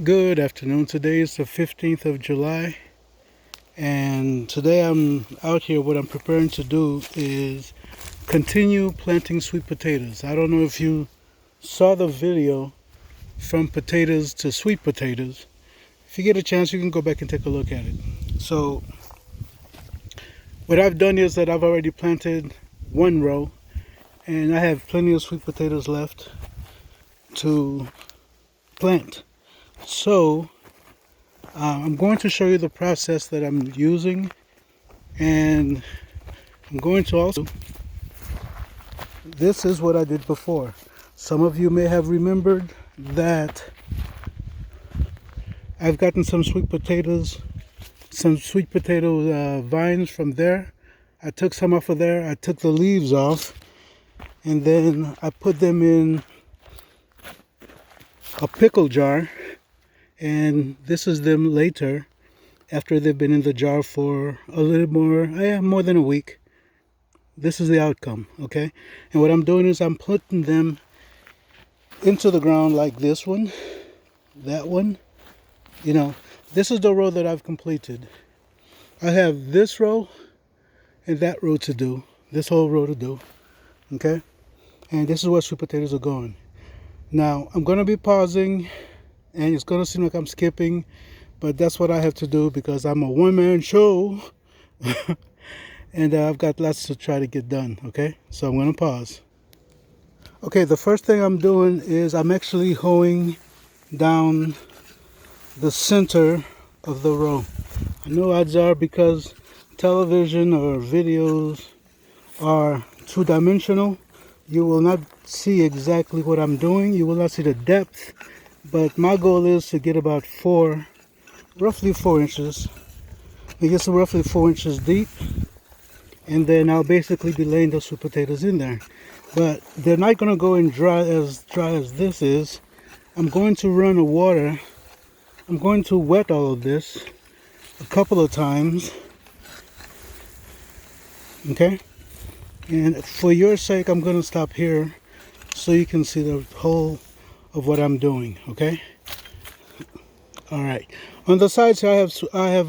Good afternoon. Today is the 15th of July, and today I'm out here. What I'm preparing to do is continue planting sweet potatoes. I don't know if you saw the video from potatoes to sweet potatoes. If you get a chance, you can go back and take a look at it. So what I've done is that I've already planted one row, and I have plenty of sweet potatoes left to plant. So I'm going to show you the process that I'm using, and I'm going to also, this is what I did before. Some of you may have remembered that I've gotten some sweet potato vines from there. I took some off of there, I took the leaves off, and then I put them in a pickle jar, and this is them later after they've been in the jar for a little more than a week. This is the outcome, okay? And what I'm doing is I'm putting them into the ground like this one, that one. You know, this is the row that I've completed. I have this row and that row to do, this whole row to do, okay? And this is where sweet potatoes are going. Now, I'm going to be pausing, and it's going to seem like I'm skipping, but that's what I have to do because I'm a one-man show. And I've got lots to try to get done, okay? So I'm going to pause. Okay, the first thing I'm doing is I'm actually hoeing down the center of the row. I know odds are, because television or videos are two-dimensional, you will not see exactly what I'm doing. You will not see the depth, but my goal is to get about roughly 4 inches. It gets roughly 4 inches deep, and then I'll basically be laying those sweet potatoes in there. But they're not going to go in dry as this is. I'm going to run a water. I'm going to wet all of this a couple of times, okay? And for your sake, I'm going to stop here so you can see the whole of what I'm doing, okay? All right. On the sides here, I have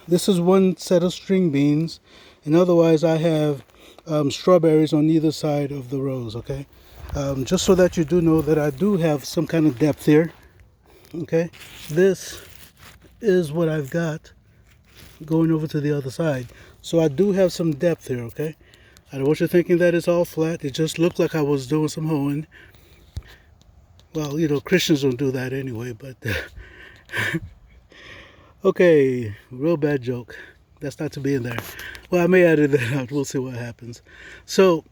this is one set of string beans, and otherwise I have strawberries on either side of the rows, okay? Just so that you do know that I do have some kind of depth here, okay? This is what I've got going over to the other side. So I do have some depth here, okay? I don't want you thinking that it's all flat. It just looked like I was doing some hoeing. Well, you know, Christians don't do that anyway, but okay, real bad joke. That's not to be in there. Well, I may edit that out. We'll see what happens. So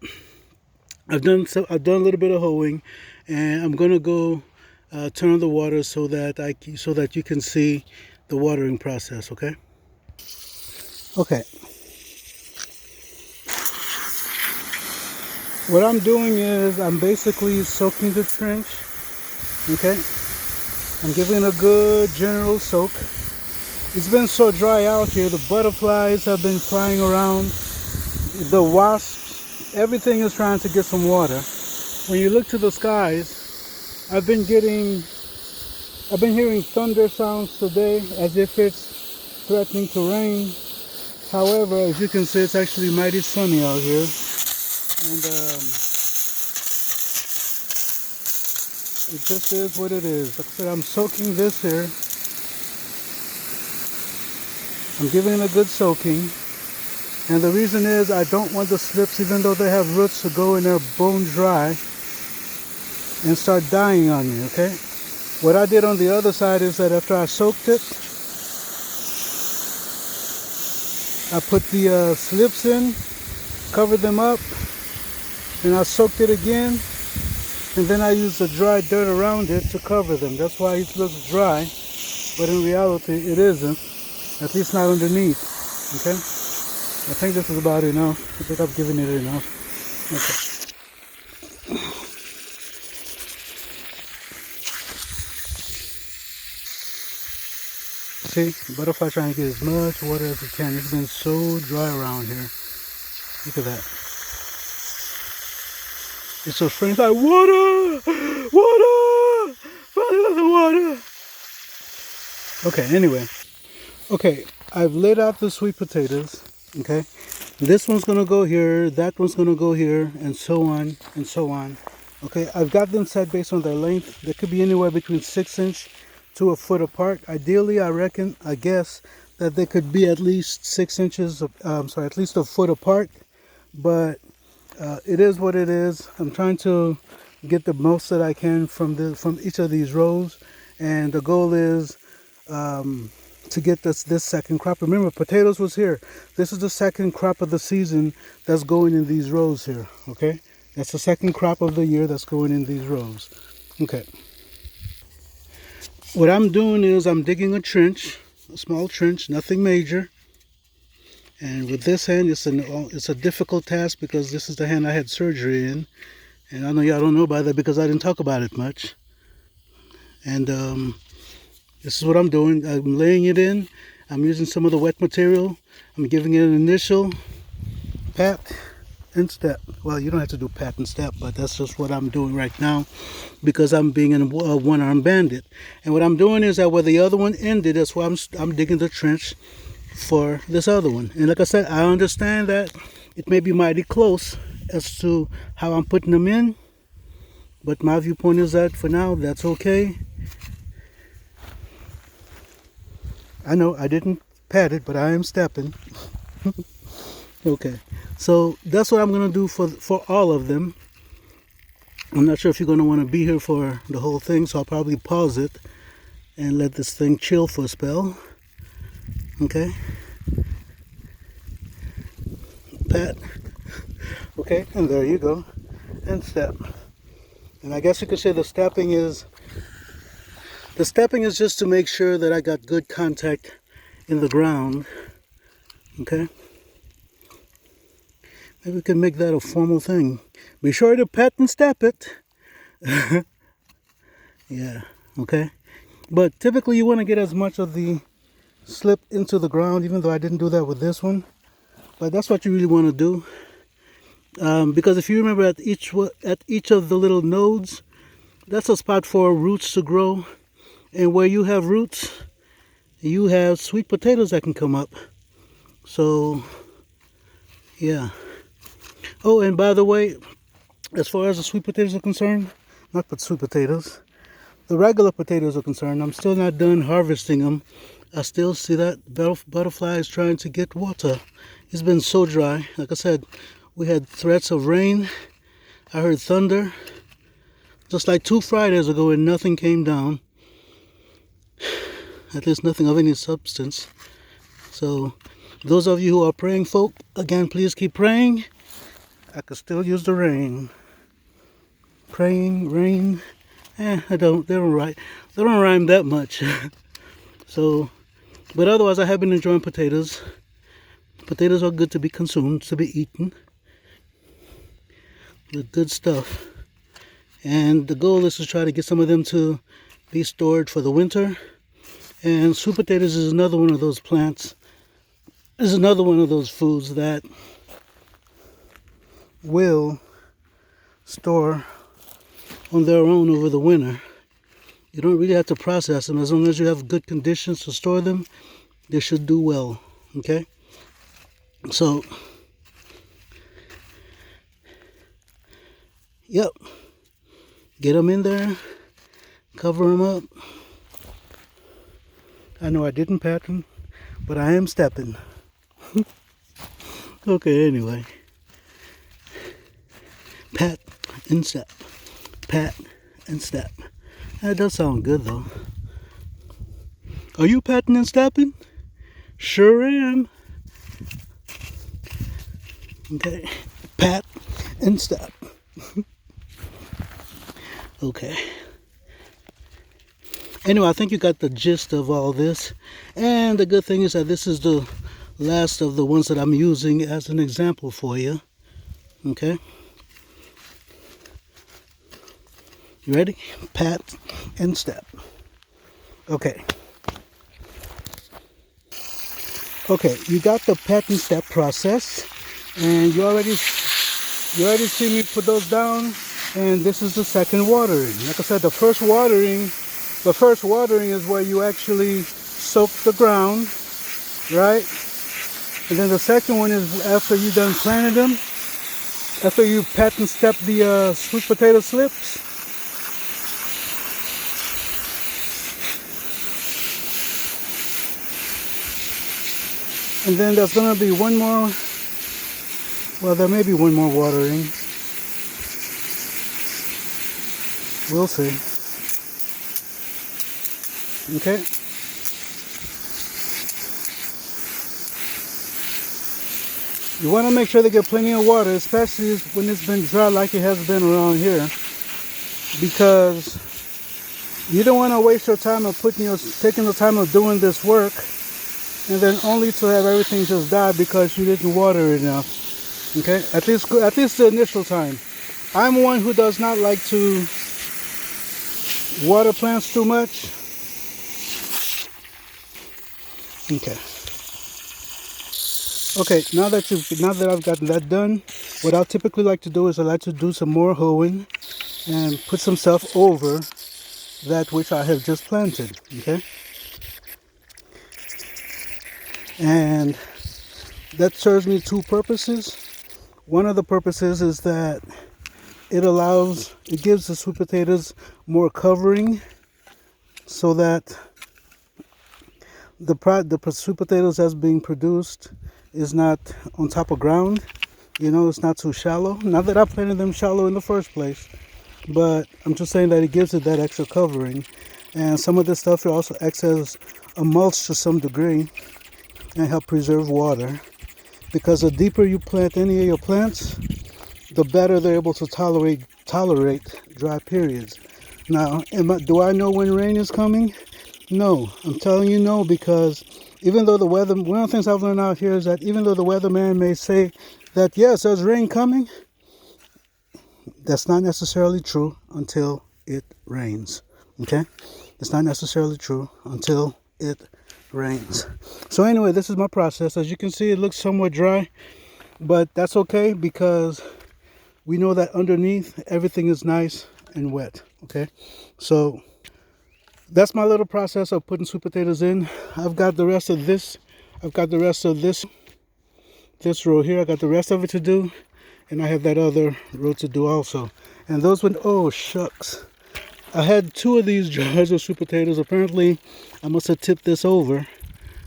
I've done a little bit of hoeing, and I'm gonna go turn on the water so that you can see the watering process. Okay. Okay. What I'm doing is I'm basically soaking the trench. Okay. I'm giving it a good general soak. It's been so dry out here. The butterflies have been flying around. The wasps, everything is trying to get some water. When you look to the skies, I've been hearing thunder sounds today as if it's threatening to rain. However, as you can see, it's actually mighty sunny out here. And it just is what it is. Like I said, I'm soaking this here. I'm giving it a good soaking. And the reason is I don't want the slips, even though they have roots, to go in there bone dry and start dying on me, okay? What I did on the other side is that after I soaked it, I put the slips in, covered them up, and I soaked it again, and then I used the dry dirt around it to cover them. That's why it looks dry, but in reality it isn't, at least not underneath, okay? I think this is about enough. I think I've given it enough. Okay. See, butterfly trying to get as much water as it can. It's been so dry around here. Look at that. It's so strange, like, water! Water! Okay, anyway. Okay, I've laid out the sweet potatoes. Okay, this one's gonna go here, that one's gonna go here, and so on and so on. Okay, I've got them set based on their length. They could be anywhere between 6 inch to a foot apart. Ideally, I guess that they could be at least 6 inches, at least a foot apart. But it is what it is. I'm trying to get the most that I can from each of these rows, and the goal is to get this second crop. Remember, potatoes was here. This is the second crop of the season that's going in these rows here. Okay, that's the second crop of the year that's going in these rows. Okay, what I'm doing is I'm digging a trench, a small trench, nothing major. And with this hand, it's a difficult task because this is the hand I had surgery in. And I know y'all don't know about that because I didn't talk about it much. And this is what I'm doing. I'm laying it in. I'm using some of the wet material. I'm giving it an initial pat and step. Well, you don't have to do pat and step, but that's just what I'm doing right now because I'm being a one-armed bandit. And what I'm doing is that where the other one ended, that's why I'm digging the trench for this other one. And like I said, I understand that it may be mighty close as to how I'm putting them in, but my viewpoint is that for now, that's okay. I know I didn't pat it, but I am stepping. Okay, so that's what I'm gonna do for all of them. I'm not sure if you're gonna want to be here for the whole thing, so I'll probably pause it and let this thing chill for a spell. Okay, pat. Okay, and there you go, and step. And I guess you could say the stepping is just to make sure that I got good contact in the ground. Okay, maybe we can make that a formal thing. Be sure to pat and step it. Yeah, okay. But typically you want to get as much of the slip into the ground, even though I didn't do that with this one. But that's what you really want to do. Because if you remember at each of the little nodes, that's a spot for roots to grow. And where you have roots, you have sweet potatoes that can come up. So, yeah. Oh, and by the way, as far as the sweet potatoes are concerned, not but sweet potatoes, the regular potatoes are concerned, I'm still not done harvesting them. I still see that butterfly is trying to get water. It's been so dry. Like I said, we had threats of rain. I heard thunder. Just like 2 Fridays ago and nothing came down. At least nothing of any substance. So those of you who are praying folk, again, please keep praying. I could still use the rain. Praying, rain. They don't rhyme that much. So, but otherwise I have been enjoying potatoes. Potatoes are good to be consumed, to be eaten. They're good stuff. And the goal is to try to get some of them to be stored for the winter. And sweet potatoes is another one of those plants. Is another one of those foods that will store on their own over the winter. You don't really have to process them. As long as you have good conditions to store them, they should do well. Okay? So, yep. Get them in there. Cover them up. I know I didn't pat them, but I am stepping. Okay, anyway. Pat and step. Pat and step. That does sound good though. Are you patting and stepping? Sure am. Okay. Pat and step. Okay. Anyway, I think you got the gist of all this. And the good thing is that this is the last of the ones that I'm using as an example for you. Okay. You ready? Pat and step. Okay. Okay, you got the pat and step process. And you already see me put those down. And this is the second watering. Like I said, the first watering is where you actually soak the ground, right? And then the second one is after you done planted them, after you pat and step the sweet potato slips. And then there's going to be one more, well, there may be one more watering. We'll see. Okay. You want to make sure they get plenty of water, especially when it's been dry like it has been around here, because you don't want to waste your time of taking the time of doing this work and then only to have everything just die because you didn't water it enough. Okay, at least the initial time. I'm one who does not like to water plants too much. Okay, now that I've gotten that done, what I'll typically like to do is I like to do some more hoeing and put some stuff over that which I have just planted. Okay, and that serves me two purposes. One of the purposes is that it gives the sweet potatoes more covering, so that the sweet potatoes that's being produced is not on top of ground. You know, it's not too shallow. Not that I planted them shallow in the first place, but I'm just saying that it gives it that extra covering. And some of this stuff also acts as a mulch to some degree and help preserve water, because the deeper you plant any of your plants, the better they're able to tolerate dry periods. Now, do I know when rain is coming? No, I'm telling you no, because even though one of the things I've learned out here is that even though the weatherman may say that yes, there's rain coming, that's not necessarily true until it rains. Okay, it's not necessarily true until it rains. So anyway, this is my process. As you can see, it looks somewhat dry, but that's okay, because we know that underneath everything is nice and wet. Okay, so that's my little process of putting sweet potatoes in. I've got the rest of this. This row here. I got the rest of it to do, and I have that other row to do also. And those went, oh shucks, I had 2 of these jars of sweet potatoes. Apparently I must have tipped this over,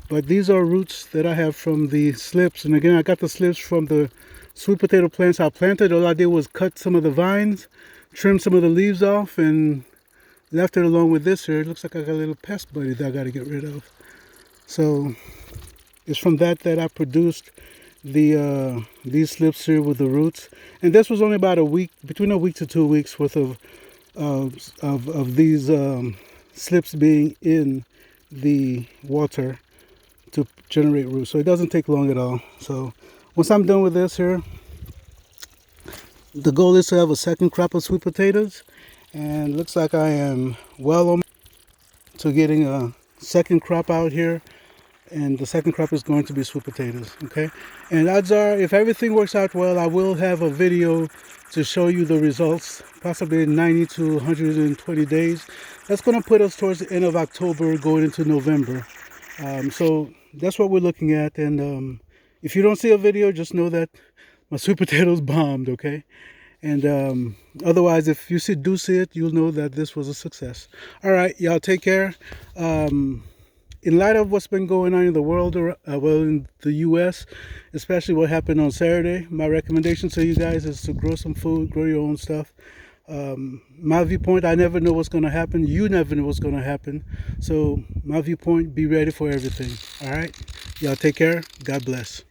but these are roots that I have from the slips. And again, I got the slips from the sweet potato plants I planted. All I did was cut some of the vines, trim some of the leaves off, and left it along with this here. It looks like I got a little pest buddy that I got to get rid of. So it's from that I produced these slips here with the roots. And this was only about a week, between a week to 2 weeks worth of these slips being in the water to generate roots. So it doesn't take long at all. So once I'm done with this here, the goal is to have a second crop of sweet potatoes. And looks like I am well on to getting a second crop out here, and the second crop is going to be sweet potatoes. Okay, and odds are, if everything works out well, I will have a video to show you the results, possibly in 90 to 120 days. That's going to put us towards the end of October, going into November. So that's what we're looking at. And if you don't see a video, just know that my sweet potatoes bombed. Okay. And otherwise, if you do see it, you'll know that this was a success. All right, y'all take care. In light of what's been going on in the world, well, in the U.S., especially what happened on Saturday, my recommendation to you guys is to grow some food, grow your own stuff. My viewpoint, I never know what's going to happen. You never know what's going to happen. So my viewpoint, be ready for everything. All right, y'all take care. God bless.